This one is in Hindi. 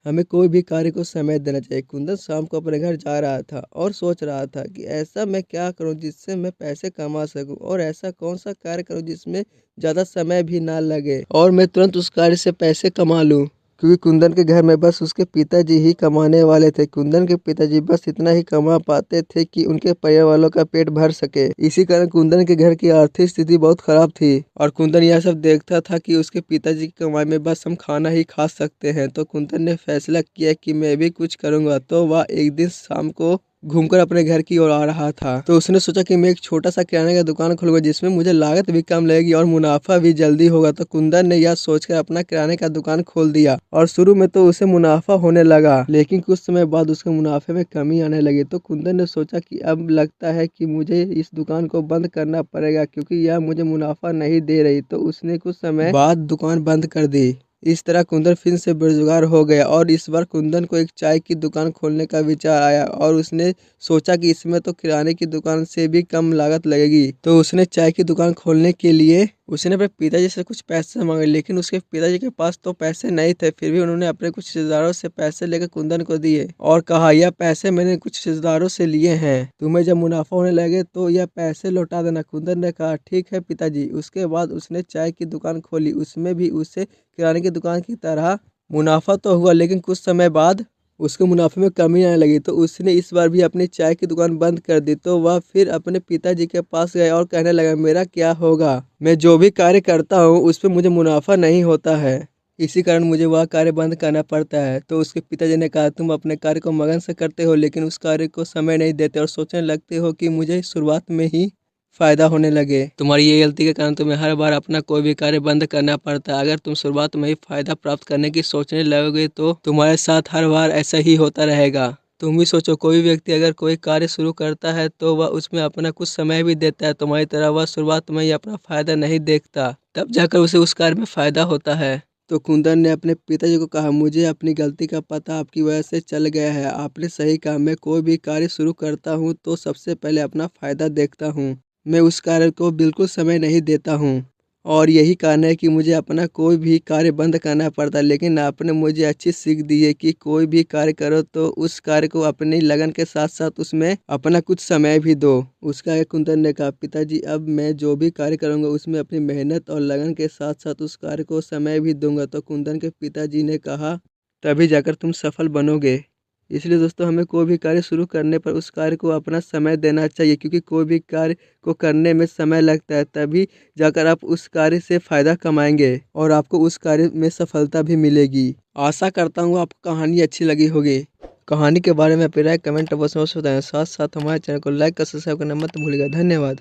हमें कोई भी कार्य को समय देना चाहिए। कुंदन शाम को अपने घर जा रहा था और सोच रहा था कि ऐसा मैं क्या करूं जिससे मैं पैसे कमा सकूं और ऐसा कौन सा कार्य करूं जिसमें ज़्यादा समय भी ना लगे और मैं तुरंत उस कार्य से पैसे कमा लूं। क्योंकि कुंदन के घर में बस उसके पिताजी ही कमाने वाले थे। कुंदन के पिताजी बस इतना ही कमा पाते थे कि उनके परिवार वालों का पेट भर सके। इसी कारण कुंदन के घर की आर्थिक स्थिति बहुत खराब थी और कुंदन यह सब देखता था कि उसके पिताजी की कमाई में बस हम खाना ही खा सकते हैं। तो कुंदन ने फैसला किया कि मैं भी कुछ करूंगा। तो वह एक दिन शाम को घूमकर अपने घर की ओर आ रहा था। तो उसने सोचा कि मैं एक छोटा सा किराने का दुकान खोलूंगा जिसमें मुझे लागत भी कम लगेगी और मुनाफा भी जल्दी होगा। तो कुंदन ने यह सोचकर अपना किराने का दुकान खोल दिया और शुरू में तो उसे मुनाफा होने लगा, लेकिन कुछ समय बाद उसके मुनाफे में कमी आने लगी। तो कुंदन ने सोचा कि अब लगता है कि मुझे इस दुकान को बंद करना पड़ेगा क्योंकि यह मुझे मुनाफा नहीं दे रही। तो उसने कुछ समय बाद दुकान बंद कर दी। इस तरह कुंदन फिर से बेरोजगार हो गया और इस बार कुंदन को एक चाय की दुकान खोलने का विचार आया और उसने सोचा कि इसमें तो किराने की दुकान से भी कम लागत लगेगी। तो उसने चाय की दुकान खोलने के लिए उसने अपने पिताजी से कुछ पैसे मांगे, लेकिन उसके पिताजी के पास तो पैसे नहीं थे। फिर भी उन्होंने अपने कुछ रिश्तेदारों से पैसे लेकर कुंदन को दिए और कहा, यह पैसे मैंने कुछ रिश्तेदारों से लिए हैं, तुम्हें जब मुनाफा होने लगे तो यह पैसे लौटा देना। कुंदन ने कहा, ठीक है पिताजी। उसके बाद उसने चाय की दुकान खोली। उसमें भी उसे किराने की दुकान की तरह मुनाफा तो हुआ, लेकिन कुछ समय बाद उसके मुनाफे में कमी आने लगी। तो उसने इस बार भी अपनी चाय की दुकान बंद कर दी। तो वह फिर अपने पिताजी के पास गया और कहने लगा, मेरा क्या होगा, मैं जो भी कार्य करता हूँ उस पर मुझे मुनाफा नहीं होता है, इसी कारण मुझे वह कार्य बंद करना पड़ता है। तो उसके पिताजी ने कहा, तुम अपने कार्य को मगन से करते हो लेकिन उस कार्य को समय नहीं देते और सोचने लगते हो कि मुझे शुरुआत में ही फायदा होने लगे। तुम्हारी ये गलती के कारण तुम्हें हर बार अपना कोई भी कार्य बंद करना पड़ता है। अगर तुम शुरुआत में ही फायदा प्राप्त करने की सोचने लगोगे तो तुम्हारे साथ हर बार ऐसा ही होता रहेगा। तुम भी सोचो, कोई व्यक्ति अगर कोई कार्य शुरू करता है तो वह उसमें अपना कुछ समय भी देता है। तुम्हारी तरह वह शुरुआत में ही अपना फायदा नहीं देखता, तब जाकर उसे उस कार्य में फायदा होता है। तो कुंदन ने अपने पिताजी को कहा, मुझे अपनी गलती का पता आपकी वजह से चल गया है। आपने सही कहा, मैं कोई भी कार्य शुरू करता हूँ तो सबसे पहले अपना फायदा देखता हूँ। मैं उस कार्य को बिल्कुल समय नहीं देता हूँ और यही कारण है कि मुझे अपना कोई भी कार्य बंद करना पड़ता है। लेकिन आपने मुझे अच्छी सीख दी है कि कोई भी कार्य करो तो उस कार्य को अपनी लगन के साथ साथ उसमें अपना कुछ समय भी दो। उसका एक कुंदन ने कहा, पिताजी अब मैं जो भी कार्य करूँगा उसमें अपनी मेहनत और लगन के साथ साथ उस कार्य को समय भी दूंगा। तो कुंदन के पिताजी ने कहा, तभी जाकर तुम सफल बनोगे। इसलिए दोस्तों, हमें कोई भी कार्य शुरू करने पर उस कार्य को अपना समय देना चाहिए, क्योंकि कोई भी कार्य को करने में समय लगता है, तभी जाकर आप उस कार्य से फ़ायदा कमाएंगे और आपको उस कार्य में सफलता भी मिलेगी। आशा करता हूँ आपको कहानी अच्छी लगी होगी। कहानी के बारे में अपनी राय कमेंट बॉक्स में बताएं। साथ साथ हमारे चैनल को लाइक और सब्सक्राइब करना मत भूलिएगा। धन्यवाद।